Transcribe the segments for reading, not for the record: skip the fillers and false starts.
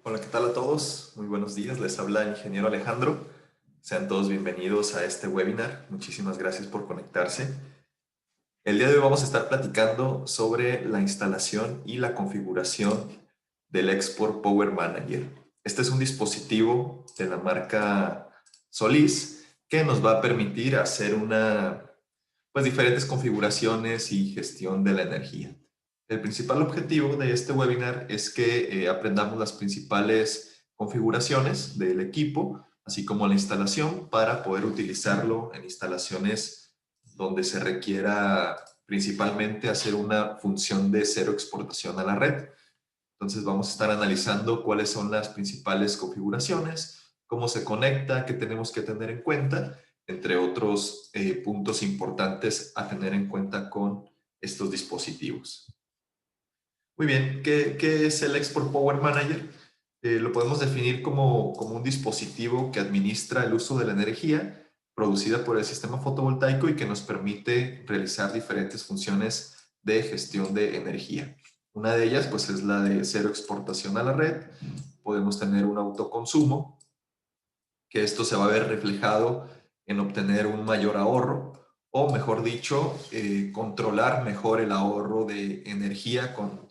Hola, ¿qué tal a todos? Muy buenos días, les habla el ingeniero Alejandro. Sean todos bienvenidos a este webinar. Muchísimas gracias por conectarse. El día de hoy vamos a estar platicando sobre la instalación y la configuración del Export Power Manager. Este es un dispositivo de la marca Solís que nos va a permitir hacer diferentes configuraciones y gestión de la energía. El principal objetivo de este webinar es que aprendamos las principales configuraciones del equipo, así como la instalación, para poder utilizarlo en instalaciones donde se requiera principalmente hacer una función de cero exportación a la red. Entonces vamos a estar analizando cuáles son las principales configuraciones, cómo se conecta, qué tenemos que tener en cuenta, entre otros puntos importantes a tener en cuenta con estos dispositivos. Muy bien, ¿qué es el Export Power Manager? Lo podemos definir como un dispositivo que administra el uso de la energía producida por el sistema fotovoltaico y que nos permite realizar diferentes funciones de gestión de energía. Una de ellas, pues, es la de cero exportación a la red. Podemos tener un autoconsumo, que esto se va a ver reflejado en obtener un mayor ahorro, o mejor dicho, controlar mejor el ahorro de energía con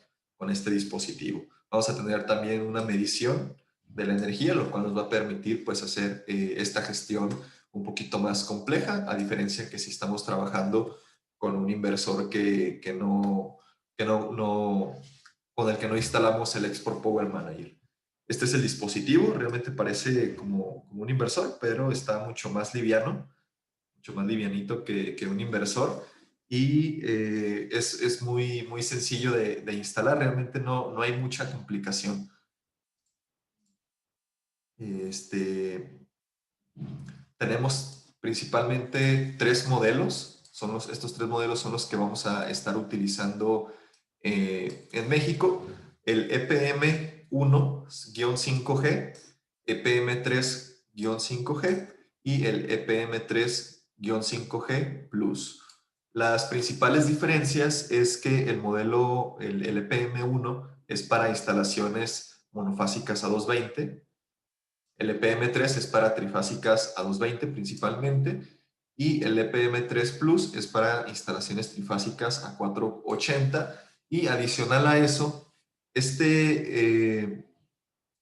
este dispositivo. Vamos a tener también una medición de la energía, lo cual nos va a permitir pues hacer esta gestión un poquito más compleja, a diferencia que si estamos trabajando con un inversor con el que no instalamos el Export Power Manager. Este es el dispositivo, realmente parece como un inversor, pero está mucho más liviano, mucho más livianito que un inversor, y es muy sencillo de instalar, realmente no hay mucha complicación. Este, Tenemos principalmente tres modelos, estos tres modelos son los que vamos a estar utilizando en México: el EPM1-5G, EPM3-5G y el EPM3-5G Plus. Las principales diferencias es que el EPM1 es para instalaciones monofásicas a 220, el EPM3 es para trifásicas a 220 principalmente, y el EPM3 Plus es para instalaciones trifásicas a 480. Y adicional a eso, este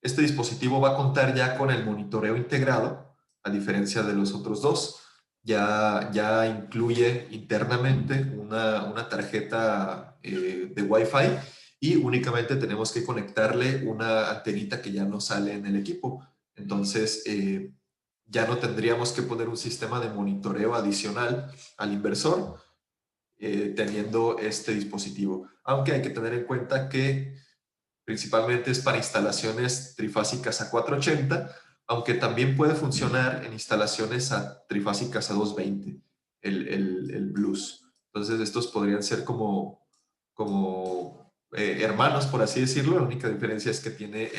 dispositivo va a contar ya con el monitoreo integrado, a diferencia de los otros dos. Ya incluye internamente una tarjeta de Wi-Fi, y únicamente tenemos que conectarle una antenita que ya no sale en el equipo. Entonces, ya no tendríamos que poner un sistema de monitoreo adicional al inversor teniendo este dispositivo. Aunque hay que tener en cuenta que principalmente es para instalaciones trifásicas a 480, aunque también puede funcionar en instalaciones trifásicas a 220, el Blues. Entonces, estos podrían ser como hermanos, por así decirlo. La única diferencia es que tiene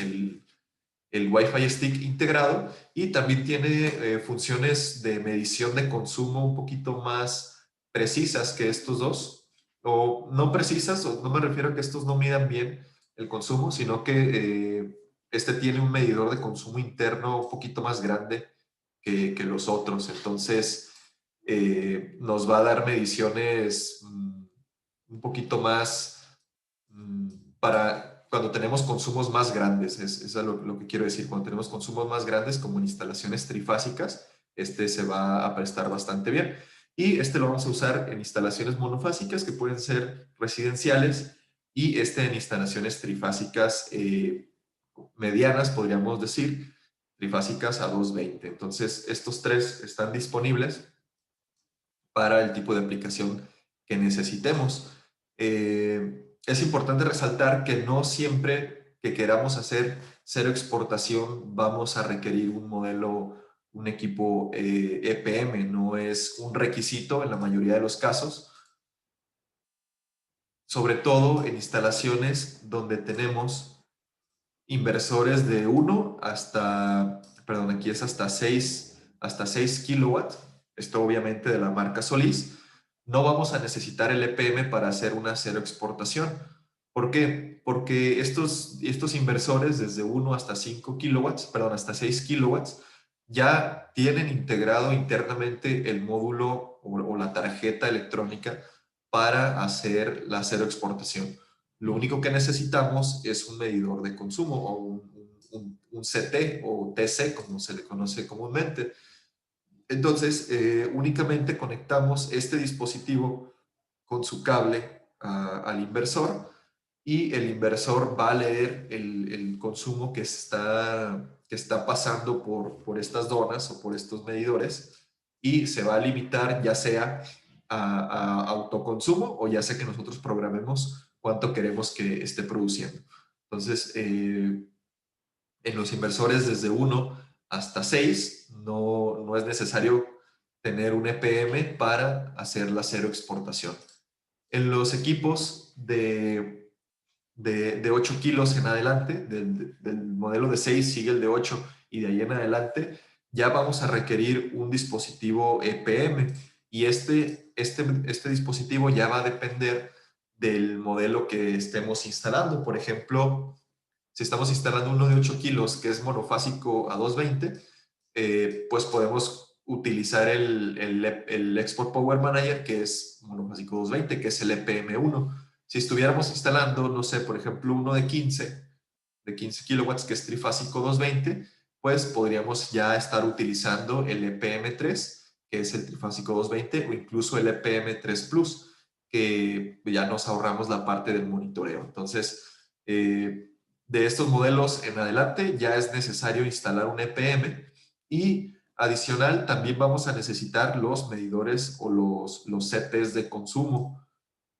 el Wi-Fi stick integrado, y también tiene funciones de medición de consumo un poquito más precisas que estos dos, o no precisas, o no me refiero a que estos no midan bien el consumo, sino que este tiene un medidor de consumo interno un poquito más grande que los otros. Entonces, nos va a dar mediciones un poquito más para cuando tenemos consumos más grandes. Es lo que quiero decir. Cuando tenemos consumos más grandes, como en instalaciones trifásicas, este se va a prestar bastante bien. Y este lo vamos a usar en instalaciones monofásicas, que pueden ser residenciales, y en instalaciones trifásicas medianas, podríamos decir, trifásicas a 220. Entonces, estos tres están disponibles para el tipo de aplicación que necesitemos. Es importante resaltar que no siempre que queramos hacer cero exportación vamos a requerir un equipo EPM. No es un requisito en la mayoría de los casos, sobre todo en instalaciones donde tenemos inversores de 1 hasta, perdón, aquí es hasta 6 kilowatts. Esto obviamente de la marca Solís. No vamos a necesitar el EPM para hacer una cero exportación. ¿Por qué? Porque estos inversores desde 1 hasta 5 kilowatts, perdón, hasta 6 kilowatts, ya tienen integrado internamente el módulo o la tarjeta electrónica para hacer la cero exportación. Lo único que necesitamos es un medidor de consumo o un CT o TC, como se le conoce comúnmente. Entonces, únicamente conectamos este dispositivo con su cable al inversor y el inversor va a leer el consumo que está pasando por estas donas o por estos medidores y se va a limitar ya sea a autoconsumo o ya sea que nosotros programemos cuánto queremos que esté produciendo. Entonces, en los inversores desde 1 hasta 6 no es necesario tener un EPM para hacer la cero exportación. En los equipos de 8 kilos en adelante, del modelo de 6 sigue el de 8 y de ahí en adelante, ya vamos a requerir un dispositivo EPM y este dispositivo ya va a depender del modelo que estemos instalando. Por ejemplo, si estamos instalando uno de 8 kilos que es monofásico a 220, pues podemos utilizar el Export Power Manager que es monofásico 220, que es el EPM1. Si estuviéramos instalando, no sé, por ejemplo, uno de 15 kilowatts que es trifásico 220, pues podríamos ya estar utilizando el EPM3, que es el trifásico 220, o incluso el EPM3 Plus, que ya nos ahorramos la parte del monitoreo. Entonces, de estos modelos en adelante ya es necesario instalar un EPM y adicional también vamos a necesitar los medidores o los CTs de consumo.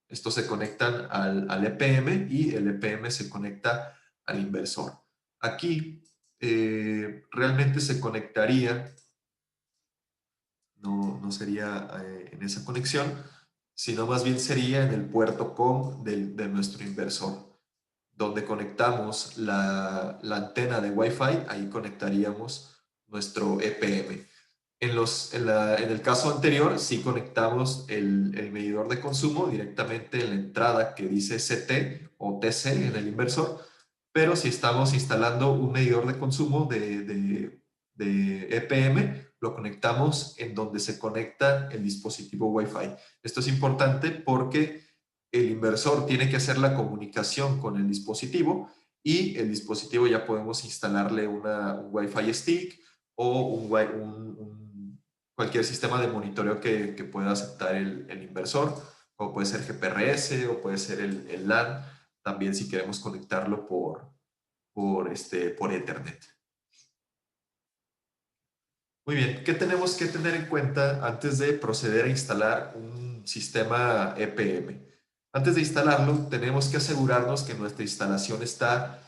Estos se conectan al EPM y el EPM se conecta al inversor. Aquí realmente se conectaría, no sería en esa conexión, sino más bien sería en el puerto COM de nuestro inversor donde conectamos la antena de Wi-Fi, ahí conectaríamos nuestro EPM. En el caso anterior, sí conectamos el medidor de consumo directamente en la entrada que dice CT o TC en el inversor, pero si estamos instalando un medidor de consumo de EPM, lo conectamos en donde se conecta el dispositivo Wi-Fi. Esto es importante porque el inversor tiene que hacer la comunicación con el dispositivo y el dispositivo ya podemos instalarle un Wi-Fi stick o cualquier sistema de monitoreo que pueda aceptar el inversor, como puede ser GPRS o puede ser el LAN, también si queremos conectarlo por Ethernet. Muy bien, ¿qué tenemos que tener en cuenta antes de proceder a instalar un sistema EPM? Antes de instalarlo, tenemos que asegurarnos que nuestra instalación está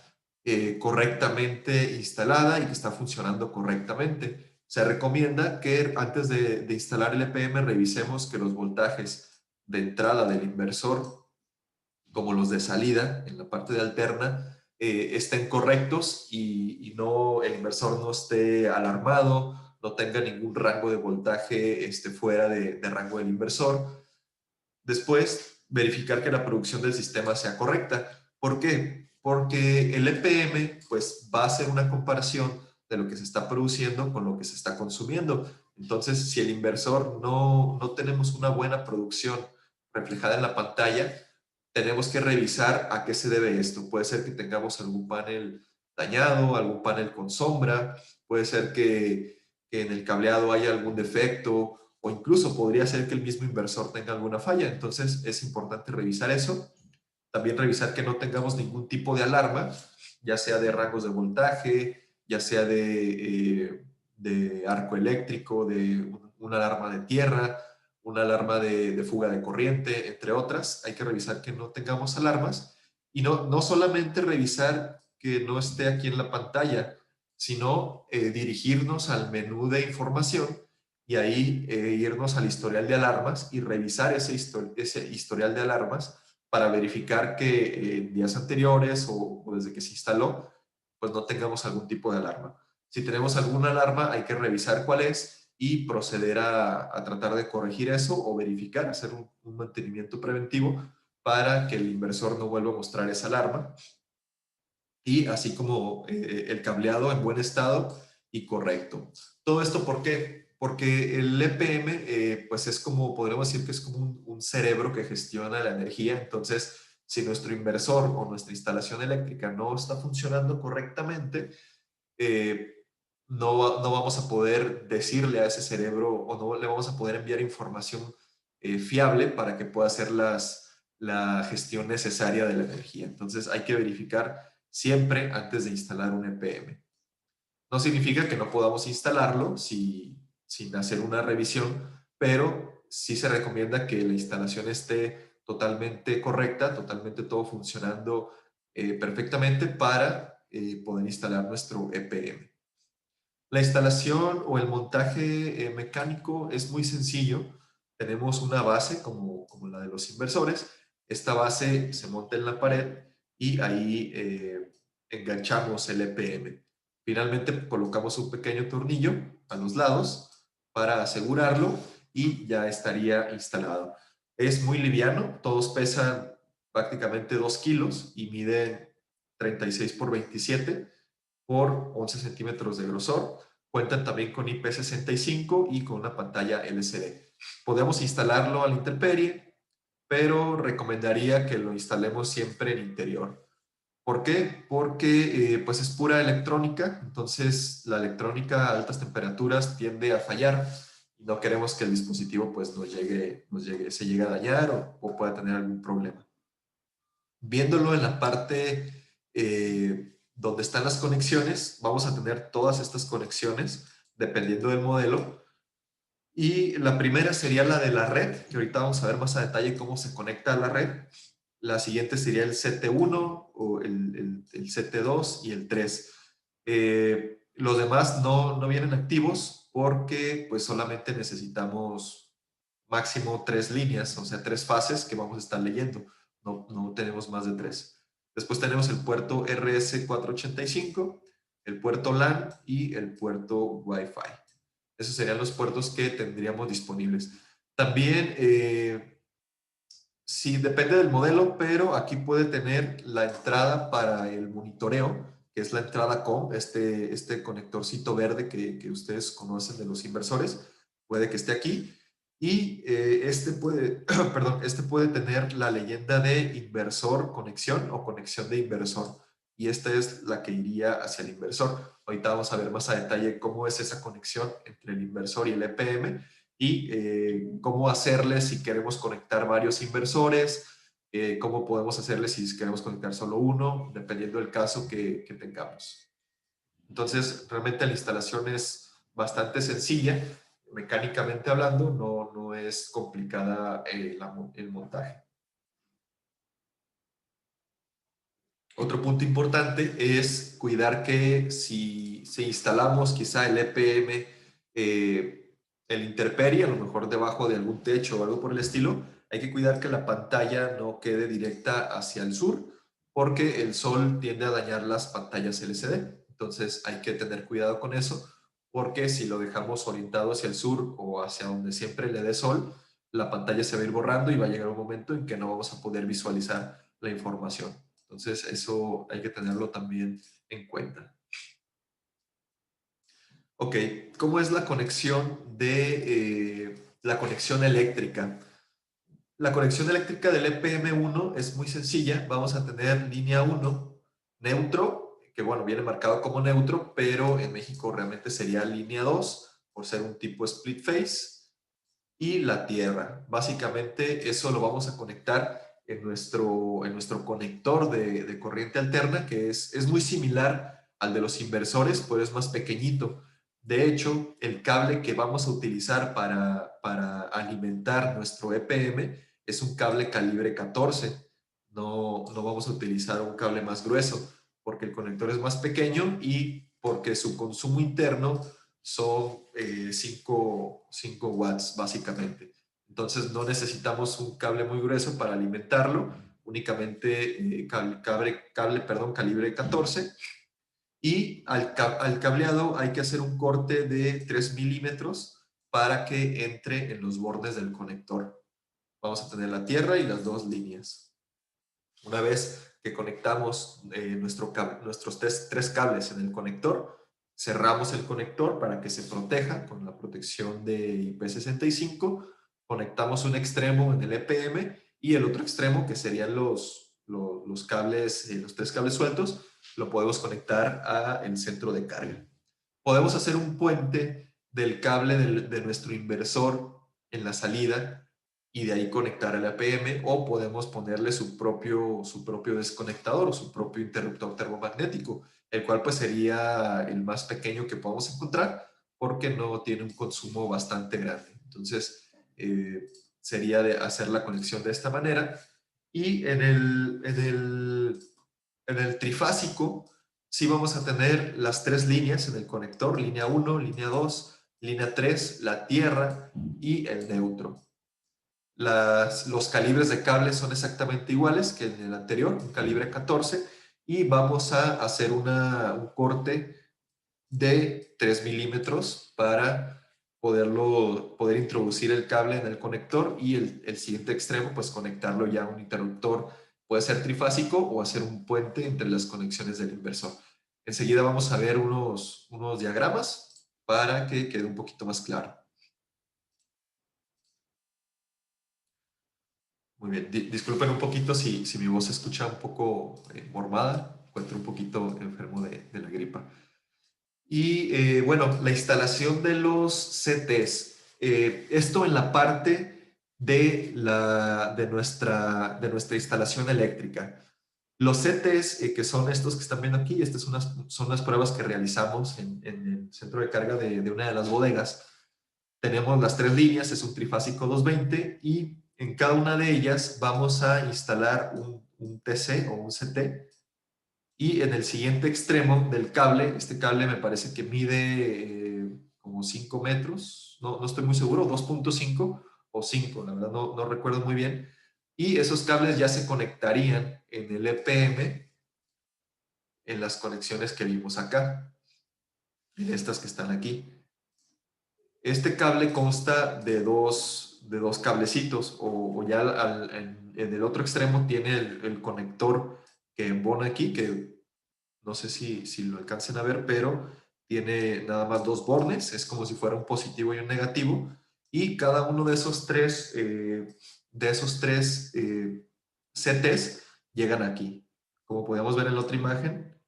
correctamente instalada y que está funcionando correctamente. Se recomienda que antes de instalar el EPM revisemos que los voltajes de entrada del inversor, como los de salida en la parte de alterna, estén correctos y no, el inversor no esté alarmado, no tenga ningún rango de voltaje fuera de rango del inversor. Después, verificar que la producción del sistema sea correcta. ¿Por qué? Porque el EPM pues, va a hacer una comparación de lo que se está produciendo con lo que se está consumiendo. Entonces, si el inversor no tenemos una buena producción reflejada en la pantalla, tenemos que revisar a qué se debe esto. Puede ser que tengamos algún panel dañado, algún panel con sombra, puede ser que en el cableado haya algún defecto o incluso podría ser que el mismo inversor tenga alguna falla. Entonces es importante revisar eso. También revisar que no tengamos ningún tipo de alarma, ya sea de rangos de voltaje, ya sea de arco eléctrico, de una alarma de tierra, una alarma de fuga de corriente, entre otras. Hay que revisar que no tengamos alarmas y no solamente revisar que no esté aquí en la pantalla, sino dirigirnos al menú de información y ahí irnos al historial de alarmas y revisar ese historial de alarmas para verificar que en días anteriores o desde que se instaló, pues no tengamos algún tipo de alarma. Si tenemos alguna alarma, hay que revisar cuál es y proceder a tratar de corregir eso o verificar, hacer un mantenimiento preventivo para que el inversor no vuelva a mostrar esa alarma. Y así como el cableado en buen estado y correcto. ¿Todo esto por qué? Porque el EPM, pues es como, podríamos decir que es como un cerebro que gestiona la energía. Entonces, si nuestro inversor o nuestra instalación eléctrica no está funcionando correctamente, eh, no vamos a poder decirle a ese cerebro o no le vamos a poder enviar información fiable para que pueda hacer la gestión necesaria de la energía. Entonces hay que verificar siempre antes de instalar un EPM. No significa que no podamos instalarlo sin hacer una revisión, pero sí se recomienda que la instalación esté totalmente correcta, totalmente todo funcionando perfectamente para poder instalar nuestro EPM. La instalación o el montaje mecánico es muy sencillo. Tenemos una base como la de los inversores. Esta base se monta en la pared y ahí enganchamos el EPM. Finalmente colocamos un pequeño tornillo a los lados para asegurarlo y ya estaría instalado. Es muy liviano, todos pesan prácticamente 2 kilos y miden 36 por 27 por 11 centímetros de grosor. Cuentan también con IP65 y con una pantalla LCD. Podemos instalarlo a la intemperie, pero recomendaría que lo instalemos siempre en interior. ¿Por qué? Porque pues es pura electrónica, entonces la electrónica a altas temperaturas tiende a fallar y no queremos que el dispositivo pues se llegue a dañar o pueda tener algún problema. Viéndolo en la parte donde están las conexiones, vamos a tener todas estas conexiones dependiendo del modelo. Y la primera sería la de la red, que ahorita vamos a ver más a detalle cómo se conecta a la red. La siguiente sería el CT1 o el CT2 y el 3. Los demás no vienen activos porque pues solamente necesitamos máximo 3 líneas, o sea, 3 fases que vamos a estar leyendo. No tenemos más de 3. Después tenemos el puerto RS485, el puerto LAN y el puerto Wi-Fi. Esos serían los puertos que tendríamos disponibles. También, sí, depende del modelo, pero aquí puede tener la entrada para el monitoreo, que es la entrada COM, este conectorcito verde que ustedes conocen de los inversores, puede que esté aquí. Y perdón, este puede tener la leyenda de inversor conexión o conexión de inversor. Y esta es la que iría hacia el inversor. Ahorita vamos a ver más a detalle cómo es esa conexión entre el inversor y el EPM y cómo hacerle si queremos conectar varios inversores, cómo podemos hacerle si queremos conectar solo uno, dependiendo del caso que tengamos. Entonces, realmente la instalación es bastante sencilla, mecánicamente hablando, no es complicada el montaje. Otro punto importante es cuidar que si instalamos quizá el EPM, el intemperie, a lo mejor debajo de algún techo o algo por el estilo, hay que cuidar que la pantalla no quede directa hacia el sur, porque el sol tiende a dañar las pantallas LCD. Entonces hay que tener cuidado con eso, porque si lo dejamos orientado hacia el sur o hacia donde siempre le dé sol, la pantalla se va a ir borrando y va a llegar un momento en que no vamos a poder visualizar la información. Entonces, eso hay que tenerlo también en cuenta. Ok, ¿cómo es la conexión la conexión eléctrica? La conexión eléctrica del EPM1 es muy sencilla. Vamos a tener línea 1, neutro, que bueno, viene marcado como neutro, pero en México realmente sería línea 2, por ser un tipo split phase, y la tierra. Básicamente eso lo vamos a conectar en nuestro conector de corriente alterna, que es muy similar al de los inversores, pero es más pequeñito. De hecho, el cable que vamos a utilizar para alimentar nuestro EPM es un cable calibre 14. No vamos a utilizar un cable más grueso, porque el conector es más pequeño y porque su consumo interno son 5 watts básicamente. Entonces no necesitamos un cable muy grueso para alimentarlo, únicamente calibre 14. Y al cableado hay que hacer un corte de 3 milímetros para que entre en los bordes del conector. Vamos a tener la tierra y las dos líneas. Una vez que conectamos nuestros tres cables en el conector, cerramos el conector para que se proteja con la protección de IP65, conectamos un extremo en el EPM y el otro extremo, que serían los cables, los tres cables sueltos, lo podemos conectar al centro de carga. Podemos hacer un puente del cable de nuestro inversor en la salida y de ahí conectar al APM, o podemos ponerle su propio desconectador o su propio interruptor termomagnético, el cual pues sería el más pequeño que podamos encontrar porque no tiene un consumo bastante grande. Entonces, sería de hacer la conexión de esta manera. Y en el trifásico, sí vamos a tener las tres líneas en el conector: línea 1, línea 2, línea 3, la tierra y el neutro. Los calibres de cables son exactamente iguales que en el anterior, un calibre 14, y vamos a hacer un corte de 3 milímetros para poder introducir el cable en el conector, y el siguiente extremo, pues conectarlo ya a un interruptor. Puede ser trifásico o hacer un puente entre las conexiones del inversor. Enseguida vamos a ver unos diagramas para que quede un poquito más claro. Muy bien, disculpen un poquito si mi voz se escucha un poco mormada, encuentro un poquito enfermo de la gripa. Y bueno, la instalación de los CTs. Esto en la parte de nuestra instalación eléctrica. Los CTs, que son estos que están viendo aquí, estas son las pruebas que realizamos en el centro de carga de una de las bodegas. Tenemos las tres líneas, es un trifásico 220, y en cada una de ellas vamos a instalar un TC o un CT. Y en el siguiente extremo del cable, este cable me parece que mide como 5 metros, no estoy muy seguro, 2.5 o 5, la verdad no recuerdo muy bien. Y esos cables ya se conectarían en el EPM en las conexiones que vimos acá, en estas que están aquí. Este cable consta de dos cablecitos, o ya en el otro extremo tiene el conector que embona aquí, que no sé si lo alcancen a ver, pero tiene nada más dos bornes, es como si fuera un positivo y un negativo, y cada uno de esos tres CTs llegan aquí. Como podemos ver en la otra imagen,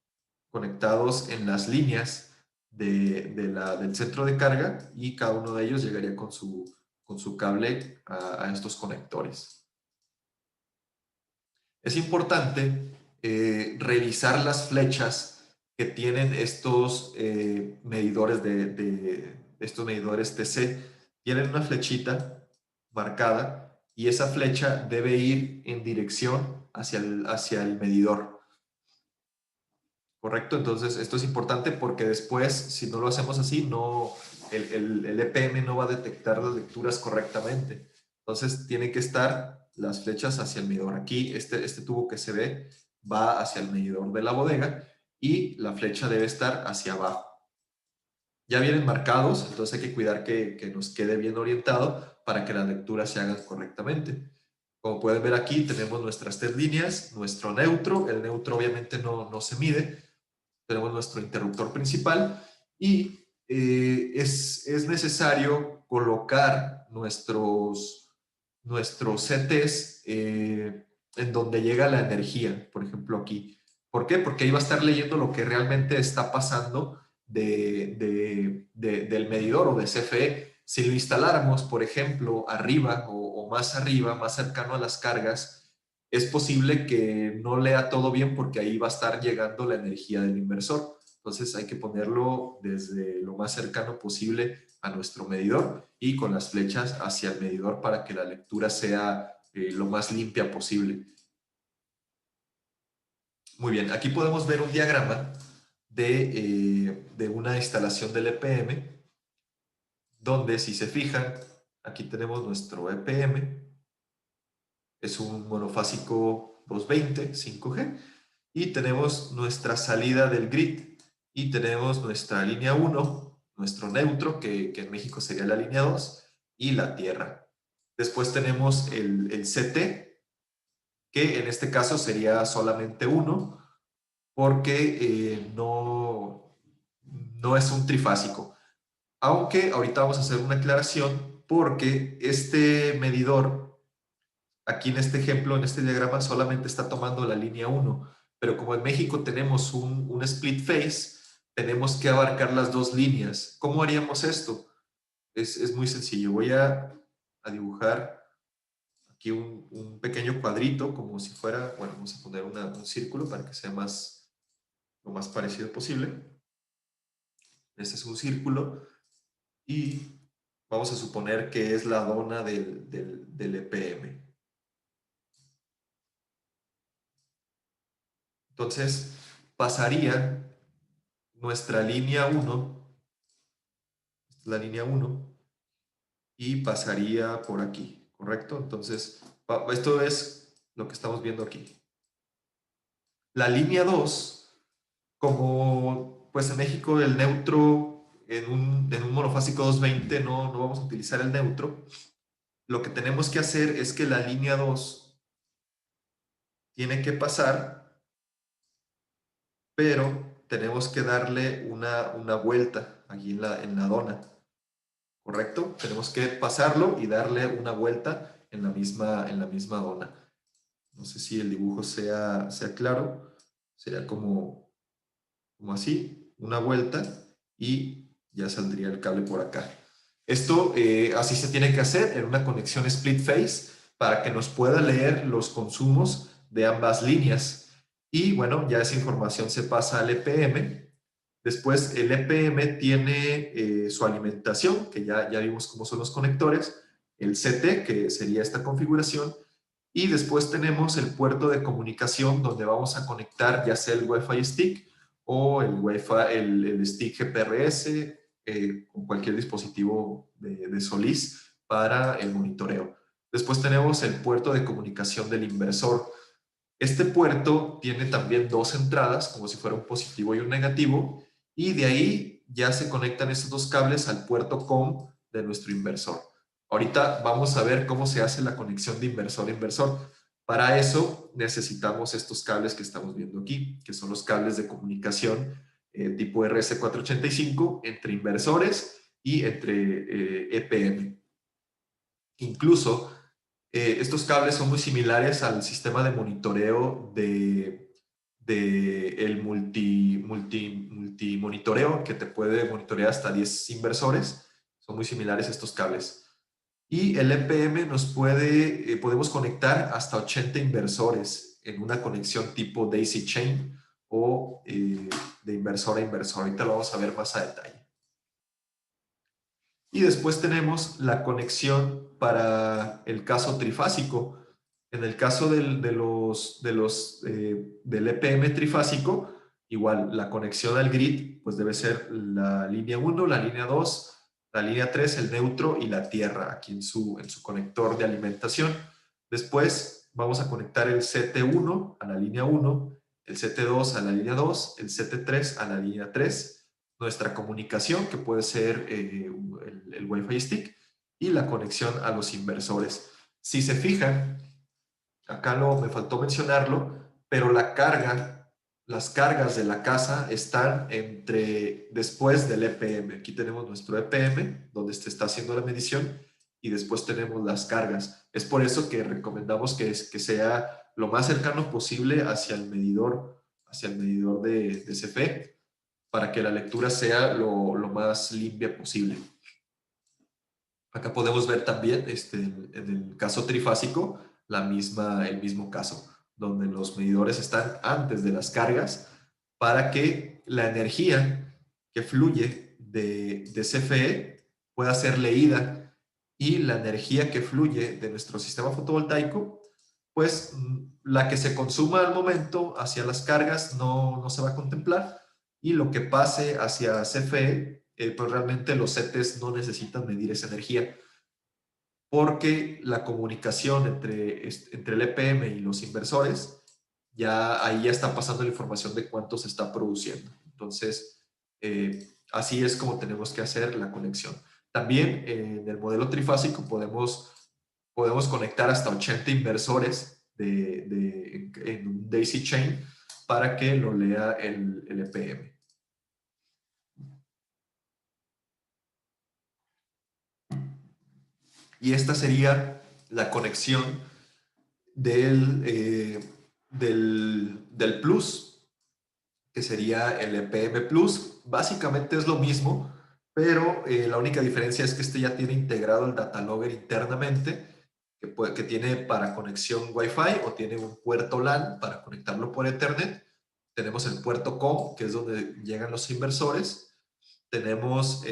conectados en las líneas del centro de carga, y cada uno de ellos llegaría con su cable a estos conectores. Es importante revisar las flechas que tienen estos medidores estos medidores TC. Tienen una flechita marcada, y esa flecha debe ir en dirección hacia el medidor. ¿Correcto? Entonces, esto es importante porque después, si no lo hacemos así, el EPM no va a detectar las lecturas correctamente. Entonces, tienen que estar las flechas hacia el medidor. Aquí, este tubo que se ve va hacia el medidor de la bodega, y la flecha debe estar hacia abajo. Ya vienen marcados, entonces hay que cuidar que nos quede bien orientado para que las lecturas se hagan correctamente. Como pueden ver aquí, tenemos nuestras tres líneas, nuestro neutro. El neutro obviamente no se mide. Tenemos nuestro interruptor principal, y es necesario colocar nuestros CTs en donde llega la energía, por ejemplo aquí. ¿Por qué? Porque ahí va a estar leyendo lo que realmente está pasando del medidor o de CFE. Si lo instaláramos, por ejemplo, arriba o más arriba, más cercano a las cargas, es posible que no lea todo bien porque ahí va a estar llegando la energía del inversor. Entonces hay que ponerlo desde lo más cercano posible a nuestro medidor y con las flechas hacia el medidor para que la lectura sea lo más limpia posible. Muy bien, aquí podemos ver un diagrama de una instalación del EPM, donde, si se fijan, aquí tenemos nuestro EPM, es un monofásico 220 5G, y tenemos nuestra salida del grid, y tenemos nuestra línea 1, nuestro neutro, que en México sería la línea 2, y la tierra. Después tenemos el CT, que en este caso sería solamente uno, porque no es un trifásico. Aunque ahorita vamos a hacer una aclaración, porque este medidor, aquí en este ejemplo, en este diagrama, solamente está tomando la línea 1, pero como en México tenemos un split face, tenemos que abarcar las dos líneas. ¿Cómo haríamos esto? Es muy sencillo. Voy a dibujar aquí un pequeño cuadrito, como si fuera, bueno, vamos a poner un círculo para que sea lo más parecido posible. Este es un círculo y vamos a suponer que es la dona del EPM. Entonces, pasaría nuestra línea 1, la línea 1, y pasaría por aquí, ¿correcto? Entonces, esto es lo que estamos viendo aquí. La línea 2, como pues en México el neutro en un monofásico 220 no vamos a utilizar el neutro, lo que tenemos que hacer es que la línea 2 tiene que pasar, pero tenemos que darle una vuelta aquí en la dona, ¿correcto? Tenemos que pasarlo y darle una vuelta en la misma dona. No sé si el dibujo sea claro, sería como así, una vuelta y ya saldría el cable por acá. Esto así se tiene que hacer en una conexión split phase para que nos pueda leer los consumos de ambas líneas. Y bueno, ya esa información se pasa al EPM. Después el EPM tiene su alimentación, que ya vimos cómo son los conectores, el CT, que sería esta configuración, y después tenemos el puerto de comunicación donde vamos a conectar ya sea el Wi-Fi stick o el stick GPRS con cualquier dispositivo de Solis para el monitoreo. Después tenemos el puerto de comunicación del inversor. Este puerto tiene también dos entradas, como si fuera un positivo y un negativo, y de ahí ya se conectan esos dos cables al puerto COM de nuestro inversor. Ahorita vamos a ver cómo se hace la conexión de inversor a inversor. Para eso necesitamos estos cables que estamos viendo aquí, que son los cables de comunicación tipo RS485 entre inversores y entre EPM. Incluso estos cables son muy similares al sistema de monitoreo de el multimonitoreo que te puede monitorear hasta 10 inversores. Son muy similares estos cables. Y el EPM podemos conectar hasta 80 inversores en una conexión tipo Daisy Chain o de inversor a inversor. Ahorita lo vamos a ver más a detalle. Y después tenemos la conexión para el caso trifásico. En el caso del EPM trifásico, igual la conexión al grid pues debe ser la línea 1, la línea 2, la línea 3, el neutro y la tierra aquí en su conector de alimentación. Después vamos a conectar el CT1 a la línea 1, el CT2 a la línea 2, el CT3 a la línea 3, nuestra comunicación, que puede ser el Wi-Fi stick, y la conexión a los inversores. Si se fijan, acá me faltó mencionarlo, pero las cargas de la casa están después del EPM. Aquí tenemos nuestro EPM, donde se está haciendo la medición, y después tenemos las cargas. Es por eso que recomendamos que sea lo más cercano posible hacia el medidor de CFE, para que la lectura sea lo más limpia posible. Acá podemos ver también en el caso trifásico el mismo caso, donde los medidores están antes de las cargas para que la energía que fluye de CFE pueda ser leída, y la energía que fluye de nuestro sistema fotovoltaico, pues la que se consuma al momento hacia las cargas no se va a contemplar, y lo que pase hacia CFE, pues realmente los CTs no necesitan medir esa energía, porque la comunicación entre el EPM y los inversores, ahí ya está pasando la información de cuánto se está produciendo. Entonces, así es como tenemos que hacer la conexión. También en el modelo trifásico podemos conectar hasta 80 inversores en un daisy chain para que lo lea el EPM. Y esta sería la conexión del plus, que sería el EPM Plus. Básicamente es lo mismo, pero la única diferencia es que este ya tiene integrado el data logger internamente, que tiene para conexión Wi-Fi o tiene un puerto LAN para conectarlo por Ethernet. Tenemos el puerto COM, que es donde llegan los inversores. Tenemos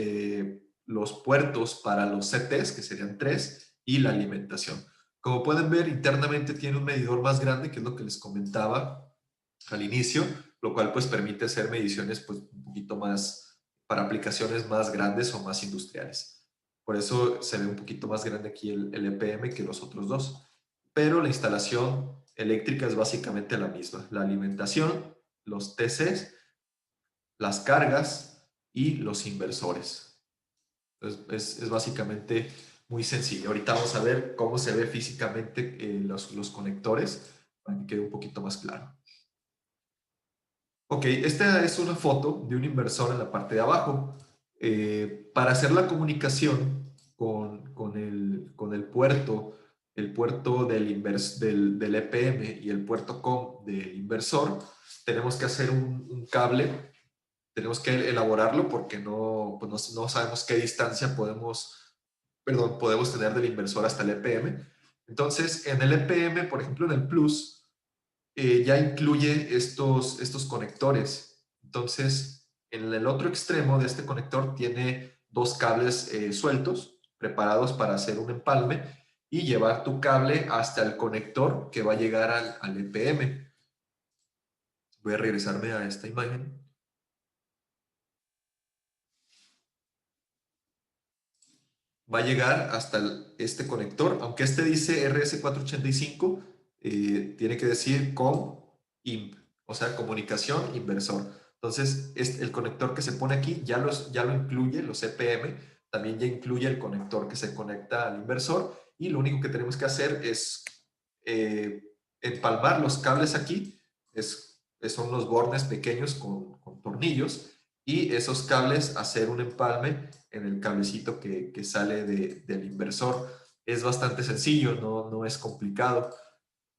los puertos para los CTs, que serían 3, y la alimentación. Como pueden ver, internamente tiene un medidor más grande, que es lo que les comentaba al inicio, lo cual pues permite hacer mediciones pues un poquito más para aplicaciones más grandes o más industriales. Por eso se ve un poquito más grande aquí el EPM que los otros dos. Pero la instalación eléctrica es básicamente la misma. La alimentación, los TCs, las cargas y los inversores. Entonces, es básicamente muy sencillo. Ahorita vamos a ver cómo se ve físicamente los conectores para que quede un poquito más claro. Ok, esta es una foto de un inversor en la parte de abajo. Para hacer la comunicación con el puerto del EPM y el puerto COM del inversor, tenemos que hacer un cable, tenemos que elaborarlo porque pues no sabemos qué distancia podemos tener del inversor hasta el EPM. Entonces, en el EPM, por ejemplo, en el Plus, ya incluye estos conectores. Entonces, en el otro extremo de este conector tiene dos cables sueltos, preparados para hacer un empalme y llevar tu cable hasta el conector que va a llegar al EPM. Voy a regresarme a esta imagen. Va a llegar hasta este conector, aunque este dice RS485, tiene que decir COM-IMP, o sea, comunicación inversor. Entonces, el conector que se pone aquí ya lo incluye, los EPM, también ya incluye el conector que se conecta al inversor, y lo único que tenemos que hacer es empalmar los cables aquí, son los bornes pequeños con tornillos, y esos cables hacer un empalme en el cablecito que sale del inversor. Es bastante sencillo, no es complicado.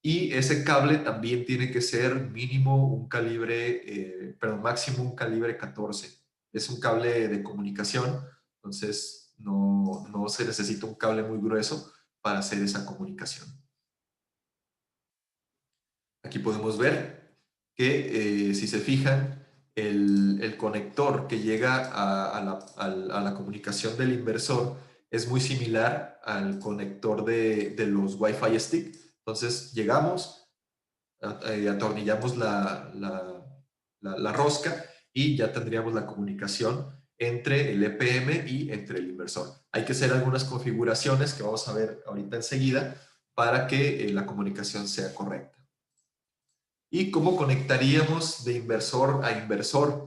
Y ese cable también tiene que ser mínimo un calibre, perdón, máximo un calibre 14. Es un cable de comunicación, entonces no se necesita un cable muy grueso para hacer esa comunicación. Aquí podemos ver que si se fijan, el conector que llega a la comunicación del inversor es muy similar al conector de los Wi-Fi stick. Entonces llegamos, atornillamos la rosca y ya tendríamos la comunicación entre el EPM y entre el inversor. Hay que hacer algunas configuraciones que vamos a ver ahorita enseguida para que la comunicación sea correcta. ¿Y cómo conectaríamos de inversor a inversor?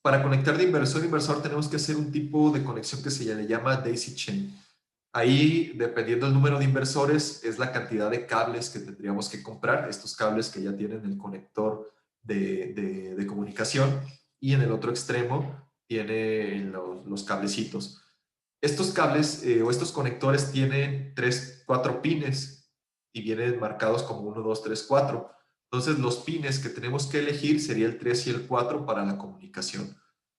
Para conectar de inversor a inversor tenemos que hacer un tipo de conexión que se le llama daisy chain. Ahí, dependiendo del número de inversores, es la cantidad de cables que tendríamos que comprar, estos cables que ya tienen el conector de comunicación, y en el otro extremo tiene los cablecitos. Estos cables o estos conectores tienen 4 pines y vienen marcados como 1, 2, 3, 4. Entonces los pines que tenemos que elegir sería el 3 y el 4 para la comunicación.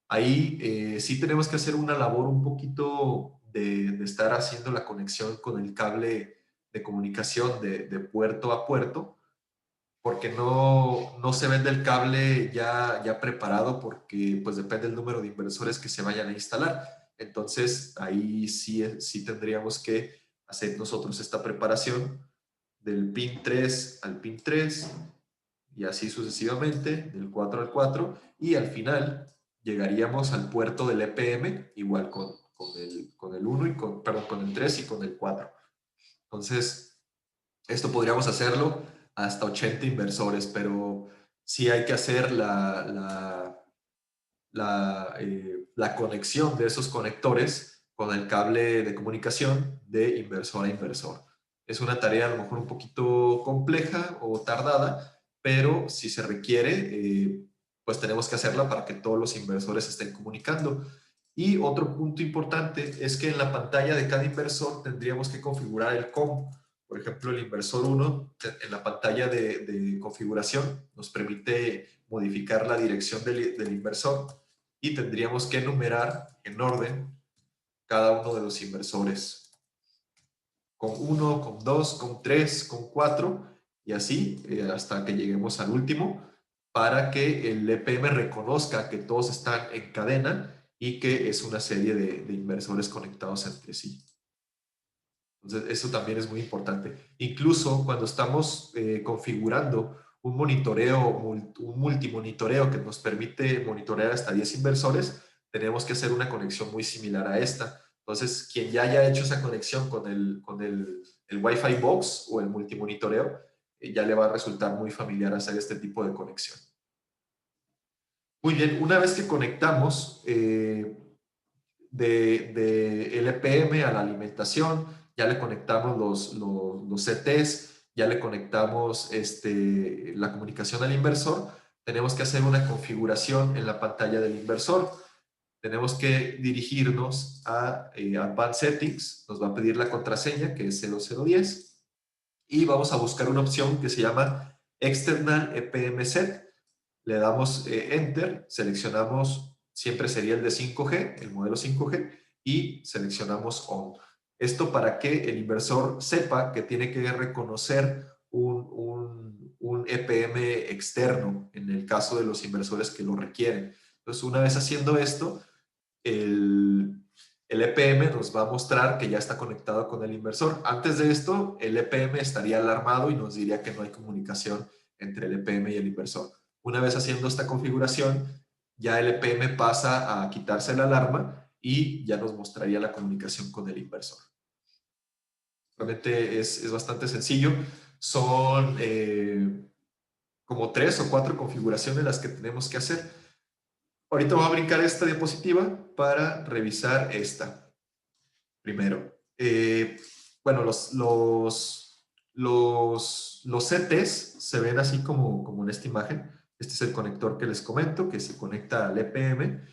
Ahí sí tenemos que hacer una labor un poquito de estar haciendo la conexión con el cable de comunicación de puerto a puerto, porque no se vende el cable ya preparado, porque pues depende del número de inversores que se vayan a instalar. Entonces ahí sí tendríamos que hacer nosotros esta preparación del pin 3 al pin 3 y así sucesivamente, del 4 al 4, y al final llegaríamos al puerto del EPM, igual con el 1 y perdón, con el 3 y con el 4. Entonces, esto podríamos hacerlo hasta 80 inversores, pero sí hay que hacer la conexión de esos conectores con el cable de comunicación de inversor a inversor. Es una tarea a lo mejor un poquito compleja o tardada, pero si se requiere, pues tenemos que hacerla para que todos los inversores estén comunicando. Y otro punto importante es que en la pantalla de cada inversor tendríamos que configurar el cómo. Por ejemplo, el inversor 1 en la pantalla de configuración nos permite modificar la dirección del inversor y tendríamos que enumerar en orden cada uno de los inversores. Con 1, con 2, con 3, con 4 y así hasta que lleguemos al último para que el EPM reconozca que todos están en cadena y que es una serie de inversores conectados entre sí. Entonces, eso también es muy importante. Incluso cuando estamos configurando un monitoreo, un multimonitoreo que nos permite monitorear hasta 10 inversores, tenemos que hacer una conexión muy similar a esta. Entonces, quien ya haya hecho esa conexión con el Wi-Fi Box o el multimonitoreo, ya le va a resultar muy familiar hacer este tipo de conexión. Muy bien, una vez que conectamos de LPM a la alimentación, ya le conectamos los CTs, ya le conectamos la comunicación al inversor, tenemos que hacer una configuración en la pantalla del inversor. Tenemos que dirigirnos a Advanced Settings, nos va a pedir la contraseña que es 0010 y vamos a buscar una opción que se llama External EPM Set. Le damos Enter, seleccionamos, siempre sería el de 5G, el modelo 5G, y seleccionamos On. Esto para que el inversor sepa que tiene que reconocer un EPM externo en el caso de los inversores que lo requieren. Entonces, una vez haciendo esto, el EPM nos va a mostrar que ya está conectado con el inversor. Antes de esto, el EPM estaría alarmado y nos diría que no hay comunicación entre el EPM y el inversor. Una vez haciendo esta configuración, ya el EPM pasa a quitarse la alarma y ya nos mostraría la comunicación con el inversor. Realmente es bastante sencillo. Son como 3 o 4 configuraciones las que tenemos que hacer. Ahorita voy a brincar esta diapositiva para revisar esta. Primero, bueno, los CTs se ven así como en esta imagen. Este es el conector que les comento, que se conecta al EPM.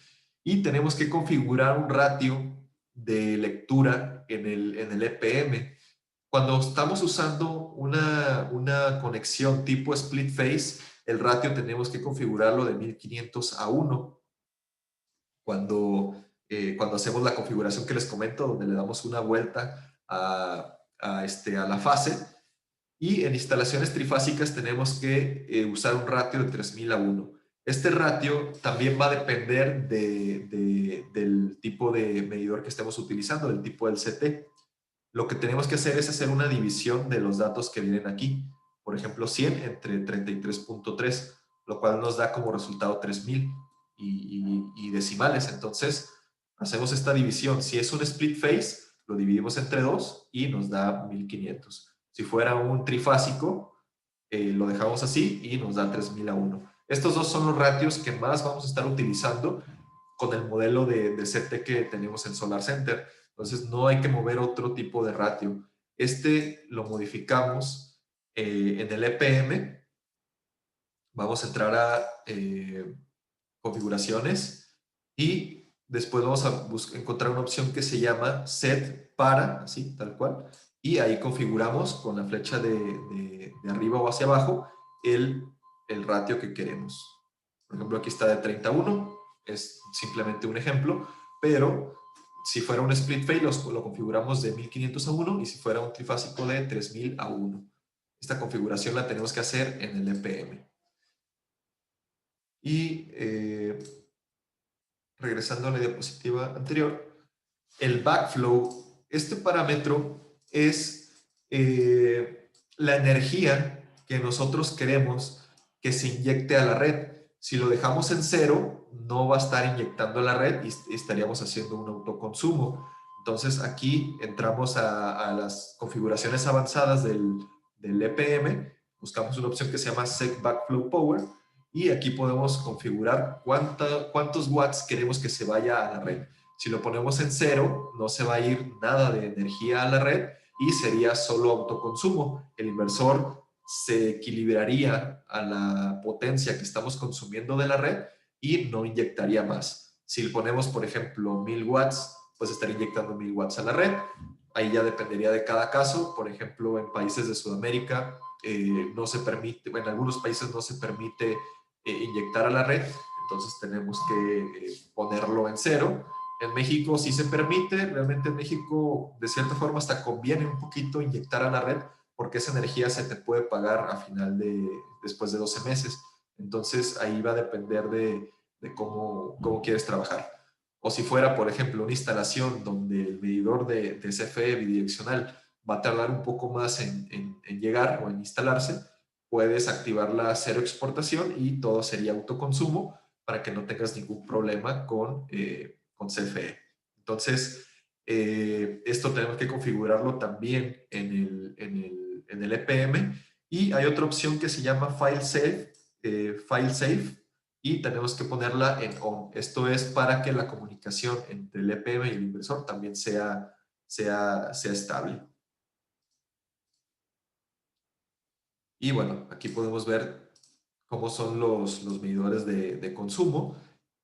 Y tenemos que configurar un ratio de lectura en el EPM. Cuando estamos usando una conexión tipo split phase, el ratio tenemos que configurarlo de 1500 a 1. Cuando hacemos la configuración que les comento, donde le damos una vuelta a la fase. Y en instalaciones trifásicas tenemos que usar un ratio de 3000 a 1. Este ratio también va a depender del tipo de medidor que estemos utilizando, del tipo del CT. Lo que tenemos que hacer es hacer una división de los datos que vienen aquí. Por ejemplo, 100 entre 33.3, lo cual nos da como resultado 3000 y decimales. Entonces, hacemos esta división. Si es un split phase, lo dividimos entre 2 y nos da 1500. Si fuera un trifásico, lo dejamos así y nos da 3000 a 1. Estos dos son los ratios que más vamos a estar utilizando con el modelo de CT que tenemos en Solar Center. Entonces, no hay que mover otro tipo de ratio. Este lo modificamos en el EPM. Vamos a entrar a configuraciones y después vamos a encontrar una opción que se llama Set para, así, tal cual. Y ahí configuramos con la flecha de arriba o hacia abajo el ratio que queremos. Por ejemplo, aquí está de 31, es simplemente un ejemplo, pero si fuera un split phase lo configuramos de 1500 a 1 y si fuera un trifásico de 3000 a 1. Esta configuración la tenemos que hacer en el EPM. Y regresando a la diapositiva anterior, el backflow, este parámetro es la energía que nosotros queremos que se inyecte a la red. Si lo dejamos en 0, no va a estar inyectando a la red y estaríamos haciendo un autoconsumo. Entonces aquí entramos a las configuraciones avanzadas del EPM, buscamos una opción que se llama Set Backflow Power y aquí podemos configurar cuántos watts queremos que se vaya a la red. Si lo ponemos en 0, no se va a ir nada de energía a la red y sería solo autoconsumo. El inversor se equilibraría a la potencia que estamos consumiendo de la red y no inyectaría más. Si le ponemos, por ejemplo, 1000 watts, pues estaría inyectando 1000 watts a la red. Ahí ya dependería de cada caso. Por ejemplo, en países de Sudamérica no se permite, en algunos países no se permite inyectar a la red, entonces tenemos que ponerlo en cero. En México sí se permite, realmente en México de cierta forma hasta conviene un poquito inyectar a la red porque esa energía se te puede pagar a final después de 12 meses. Entonces ahí va a depender de cómo quieres trabajar. O si fuera, por ejemplo, una instalación donde el medidor de CFE bidireccional va a tardar un poco más en llegar o en instalarse, puedes activar la cero exportación y todo sería autoconsumo para que no tengas ningún problema con CFE. Entonces, esto tenemos que configurarlo también en el EPM y hay otra opción que se llama File Safe, y tenemos que ponerla en on. Esto es para que la comunicación entre el EPM y el inversor también sea estable. Y bueno, aquí podemos ver cómo son los medidores de consumo.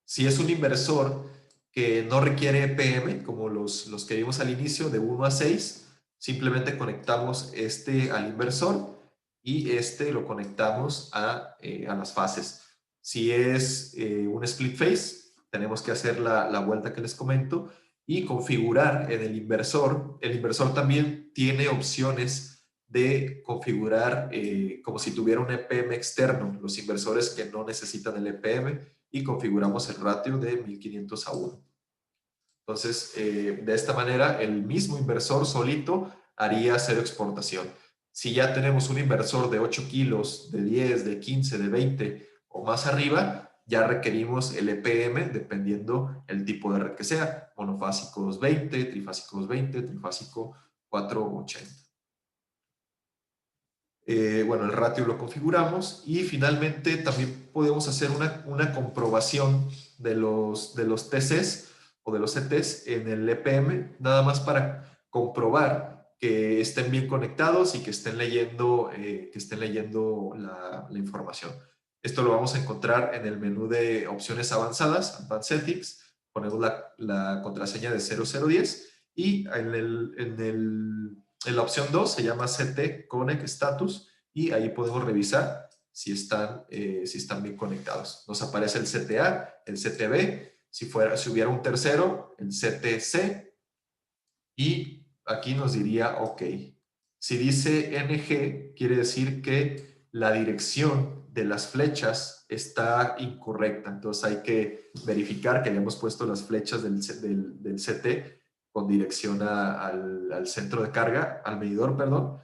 Si es un inversor que no requiere EPM, como los que vimos al inicio, de 1 a 6, simplemente conectamos este al inversor y este lo conectamos a las fases. Si es un split phase, tenemos que hacer la vuelta que les comento y configurar en el inversor. El inversor también tiene opciones de configurar como si tuviera un EPM externo, los inversores que no necesitan el EPM, y configuramos el ratio de 1500 a 1. Entonces, de esta manera, el mismo inversor solito haría cero exportación. Si ya tenemos un inversor de 8 kilos, de 10, de 15, de 20 o más arriba, ya requerimos el EPM dependiendo el tipo de red que sea, monofásico 220, trifásico 220, trifásico 480. Bueno, el ratio lo configuramos y finalmente también podemos hacer una comprobación de los TCs o de los CTs en el EPM, nada más para comprobar que estén bien conectados y que estén leyendo la información. Esto lo vamos a encontrar en el menú de opciones avanzadas, Advanced Settings, ponemos la contraseña de 0010 y en la opción 2 se llama CT Connect Status y ahí podemos revisar si están bien conectados. Nos aparece el CTA, el CTB, si hubiera un tercero, el CTC, y aquí nos diría OK. Si dice NG, quiere decir que la dirección de las flechas está incorrecta. Entonces hay que verificar que hayamos puesto las flechas del CT con dirección al centro de carga, al medidor, perdón.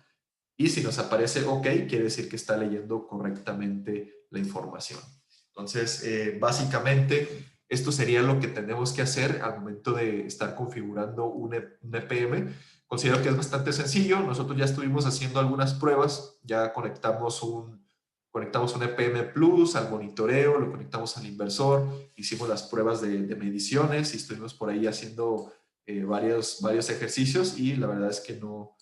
Y si nos aparece OK, quiere decir que está leyendo correctamente la información. Entonces, básicamente, esto sería lo que tenemos que hacer al momento de estar configurando un EPM. Considero que es bastante sencillo. Nosotros ya estuvimos haciendo algunas pruebas. Ya conectamos un EPM Plus al monitoreo, lo conectamos al inversor, hicimos las pruebas de mediciones y estuvimos por ahí haciendo varios ejercicios y la verdad es que no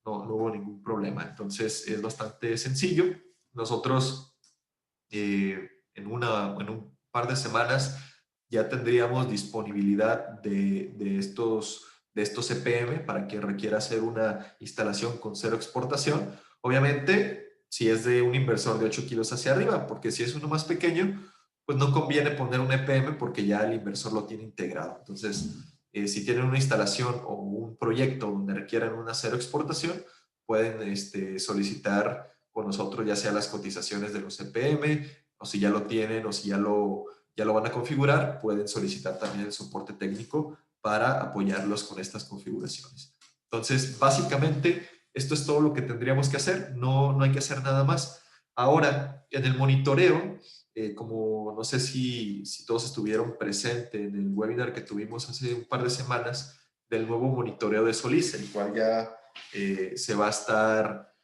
hubo ningún problema. Entonces es bastante sencillo. Nosotros en un par de semanas ya tendríamos disponibilidad de estos EPM para quien requiera hacer una instalación con cero exportación. Obviamente, si es de un inversor de 8 kilos hacia arriba, porque si es uno más pequeño, pues no conviene poner un EPM porque ya el inversor lo tiene integrado. Entonces, si tienen una instalación o un proyecto donde requieran una cero exportación, pueden solicitar con nosotros ya sea las cotizaciones de los EPM, o si ya lo tienen o si ya lo van a configurar, pueden solicitar también el soporte técnico para apoyarlos con estas configuraciones. Entonces, básicamente, esto es todo lo que tendríamos que hacer, no hay que hacer nada más. Ahora, en el monitoreo, como no sé si todos estuvieron presentes en el webinar que tuvimos hace un par de semanas del nuevo monitoreo de Solís, el cual ya se va a estar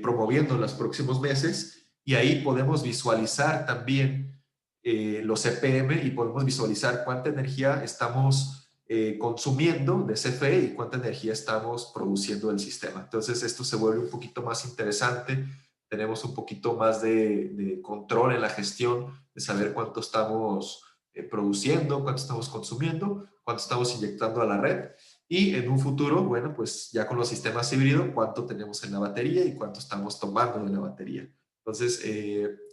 promoviendo en los próximos meses, y ahí podemos visualizar también los EPM y podemos visualizar cuánta energía estamos consumiendo de CFE y cuánta energía estamos produciendo del sistema. Entonces esto se vuelve un poquito más interesante, tenemos un poquito más de control en la gestión, de saber cuánto estamos produciendo, cuánto estamos consumiendo, cuánto estamos inyectando a la red y en un futuro, bueno, pues ya con los sistemas híbridos, cuánto tenemos en la batería y cuánto estamos tomando de la batería. Entonces,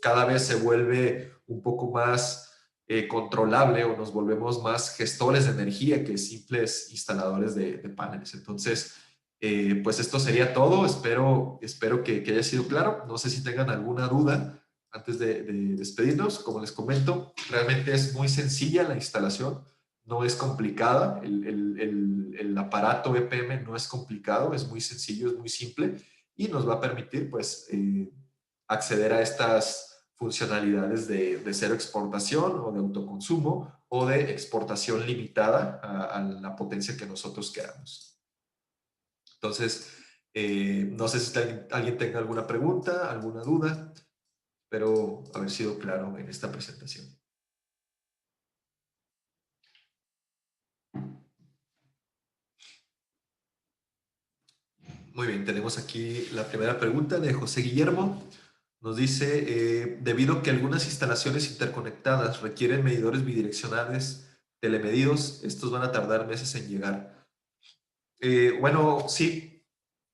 cada vez se vuelve un poco más controlable o nos volvemos más gestores de energía que simples instaladores de paneles. Entonces, pues esto sería todo. Espero que haya sido claro. No sé si tengan alguna duda antes de despedirnos. Como les comento, realmente es muy sencilla la instalación, no es complicada. El aparato EPM no es complicado, es muy sencillo, es muy simple y nos va a permitir, pues, acceder a estas funcionalidades de cero exportación o de autoconsumo o de exportación limitada a la potencia que nosotros queramos. Entonces, no sé si alguien tenga alguna pregunta, alguna duda, pero haber sido claro en esta presentación. Muy bien, tenemos aquí la primera pregunta de José Guillermo. Nos dice, debido a que algunas instalaciones interconectadas requieren medidores bidireccionales telemedidos, estos van a tardar meses en llegar. Bueno, sí,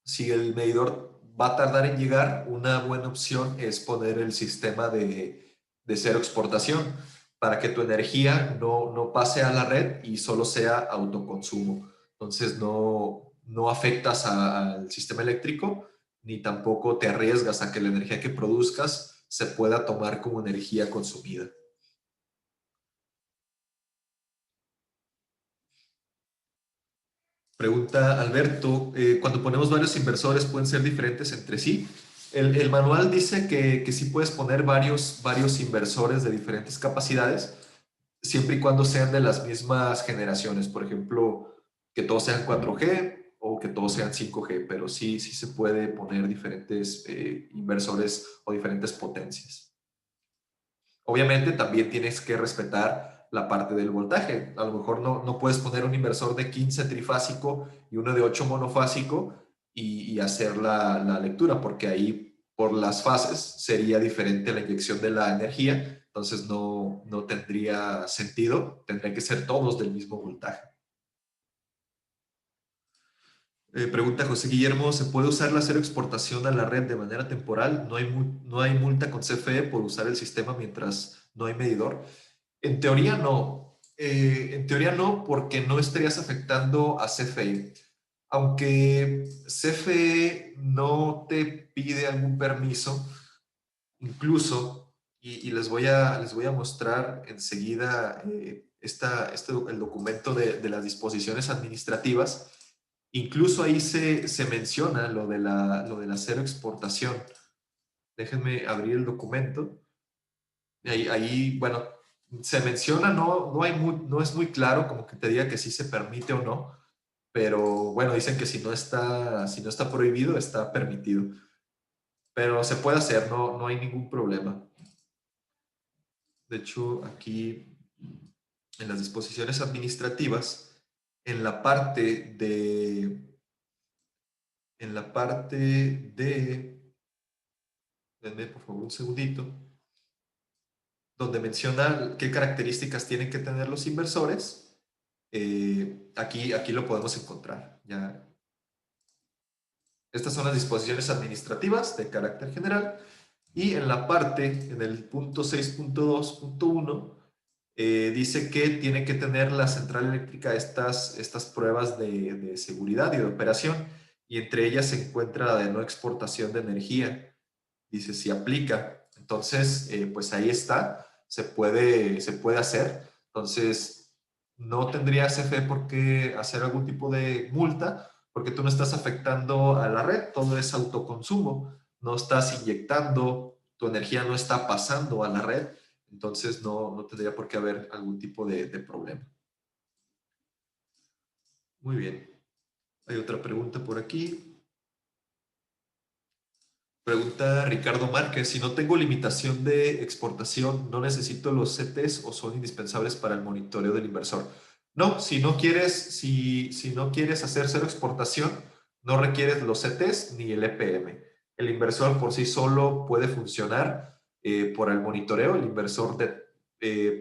si el medidor va a tardar en llegar, una buena opción es poner el sistema de cero exportación para que tu energía no pase a la red y solo sea autoconsumo. Entonces no afectas al sistema eléctrico ni tampoco te arriesgas a que la energía que produzcas se pueda tomar como energía consumida. Pregunta Alberto, cuando ponemos varios inversores, ¿pueden ser diferentes entre sí? El manual dice que sí puedes poner varios inversores de diferentes capacidades, siempre y cuando sean de las mismas generaciones. Por ejemplo, que todos sean 4G o que todos sean 5G, pero sí se puede poner diferentes inversores o diferentes potencias. Obviamente también tienes que respetar la parte del voltaje. A lo mejor no puedes poner un inversor de 15 trifásico y uno de 8 monofásico y hacer la lectura, porque ahí por las fases sería diferente la inyección de la energía, entonces no tendría sentido, tendría que ser todos del mismo voltaje. Pregunta José Guillermo, ¿se puede usar la cero exportación a la red de manera temporal? No hay multa con CFE por usar el sistema mientras no hay medidor. En teoría no. En teoría no, porque no estarías afectando a CFE. Aunque CFE no te pide algún permiso, incluso, y les voy a mostrar enseguida el documento de las disposiciones administrativas. Incluso ahí se menciona lo de la cero exportación. Déjenme abrir el documento. Ahí, bueno, se menciona, no es muy claro como que te diga que sí se permite o no, pero bueno, dicen que si no está prohibido, está permitido. Pero se puede hacer, no hay ningún problema. De hecho, aquí en las disposiciones administrativas, en la parte de, denme por favor un segundito, donde menciona qué características tienen que tener los inversores, aquí lo podemos encontrar. Ya. Estas son las disposiciones administrativas de carácter general y en el punto 6.2.1, dice que tiene que tener la central eléctrica estas pruebas de seguridad y de operación y entre ellas se encuentra la de no exportación de energía. Dice si aplica. Entonces, pues ahí está, se puede hacer. Entonces, no tendría CFE por qué hacer algún tipo de multa porque tú no estás afectando a la red, todo es autoconsumo, no estás inyectando, tu energía no está pasando a la red, entonces no tendría por qué haber algún tipo de problema. Muy bien. Hay otra pregunta por aquí. Pregunta Ricardo Márquez, si no tengo limitación de exportación, ¿no necesito los CTs o son indispensables para el monitoreo del inversor? No, si no quieres hacer cero exportación, no requieres los CTs ni el EPM. El inversor por sí solo puede funcionar por el monitoreo.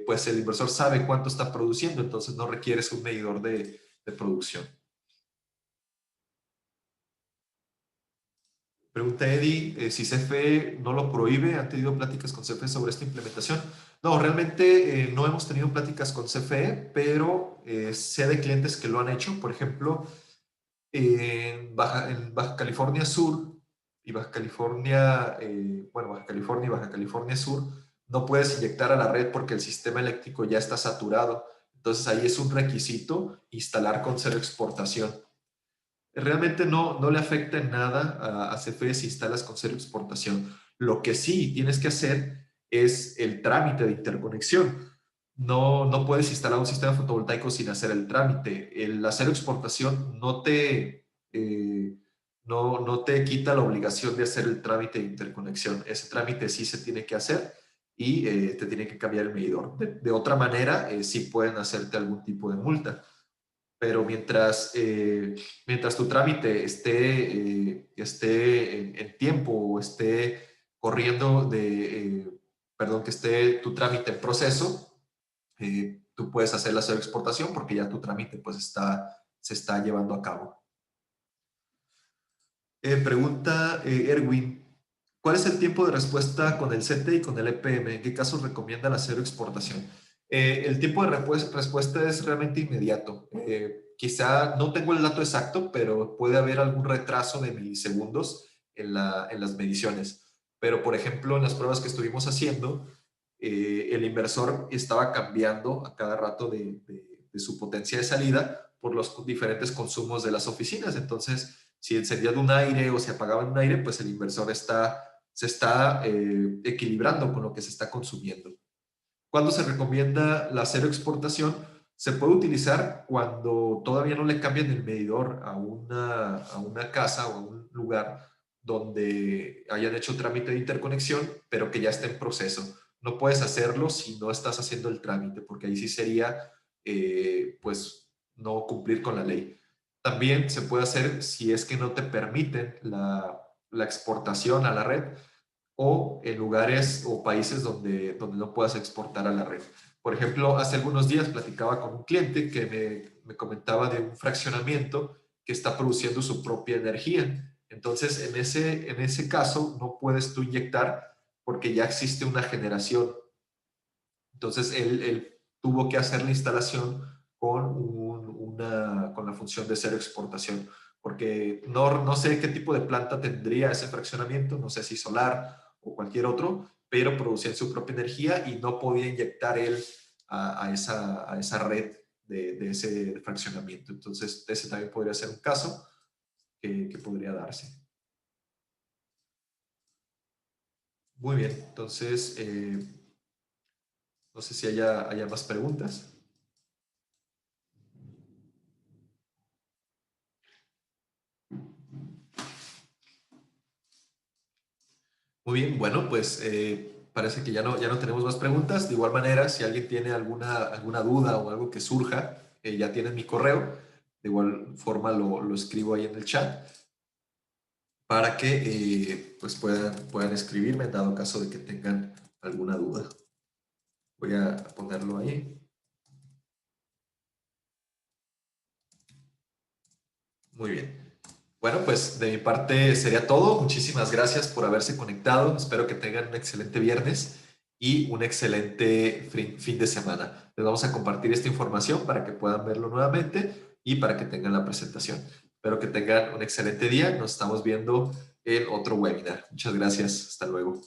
Pues el inversor sabe cuánto está produciendo, entonces no requieres un medidor de producción. Pregunta Eddie, si CFE no lo prohíbe, ¿han tenido pláticas con CFE sobre esta implementación? No, realmente no hemos tenido pláticas con CFE, pero sé de clientes que lo han hecho. Por ejemplo, en Baja California Sur y Baja California, Baja California y Baja California Sur, no puedes inyectar a la red porque el sistema eléctrico ya está saturado. Entonces ahí es un requisito instalar con cero exportación. Realmente no le afecta en nada a CFE si instalas con cero exportación. Lo que sí tienes que hacer es el trámite de interconexión. No puedes instalar un sistema fotovoltaico sin hacer el trámite. La cero exportación no te quita la obligación de hacer el trámite de interconexión. Ese trámite sí se tiene que hacer y te tiene que cambiar el medidor. De otra manera, sí pueden hacerte algún tipo de multa, pero mientras tu trámite esté en tiempo o esté corriendo perdón, que esté tu trámite en proceso, tú puedes hacer la cero exportación porque ya tu trámite pues se está llevando a cabo. Pregunta Erwin, ¿cuál es el tiempo de respuesta con el CT y con el EPM? ¿En qué casos recomienda la cero exportación? El tiempo de respuesta es realmente inmediato. Quizá no tengo el dato exacto, pero puede haber algún retraso de milisegundos en las mediciones. Pero, por ejemplo, en las pruebas que estuvimos haciendo, el inversor estaba cambiando a cada rato de su potencia de salida por los diferentes consumos de las oficinas. Entonces, si encendía de un aire o se apagaba en un aire, pues el inversor se está equilibrando con lo que se está consumiendo. ¿Cuándo se recomienda la cero exportación? Se puede utilizar cuando todavía no le cambian el medidor a una casa o a un lugar donde hayan hecho trámite de interconexión, pero que ya esté en proceso. No puedes hacerlo si no estás haciendo el trámite, porque ahí sí sería, pues, no cumplir con la ley. También se puede hacer si es que no te permiten la exportación a la red o en lugares o países donde no puedas exportar a la red. Por ejemplo, hace algunos días platicaba con un cliente que me comentaba de un fraccionamiento que está produciendo su propia energía. Entonces, en ese caso, no puedes tú inyectar porque ya existe una generación. Entonces, él tuvo que hacer la instalación con la función de cero exportación, porque no sé qué tipo de planta tendría ese fraccionamiento, no sé si solar o cualquier otro, pero producía su propia energía y no podía inyectar él a esa red de ese fraccionamiento. Entonces, ese también podría ser un caso que podría darse. Muy bien, entonces, no sé si haya más preguntas. Muy bien, bueno, pues parece que ya no tenemos más preguntas. De igual manera, si alguien tiene alguna duda o algo que surja, ya tienen mi correo. De igual forma lo escribo ahí en el chat para que pues puedan escribirme en dado caso de que tengan alguna duda. Voy a ponerlo ahí. Muy bien. Bueno, pues de mi parte sería todo. Muchísimas gracias por haberse conectado. Espero que tengan un excelente viernes y un excelente fin de semana. Les vamos a compartir esta información para que puedan verlo nuevamente y para que tengan la presentación. Espero que tengan un excelente día. Nos estamos viendo en otro webinar. Muchas gracias. Hasta luego.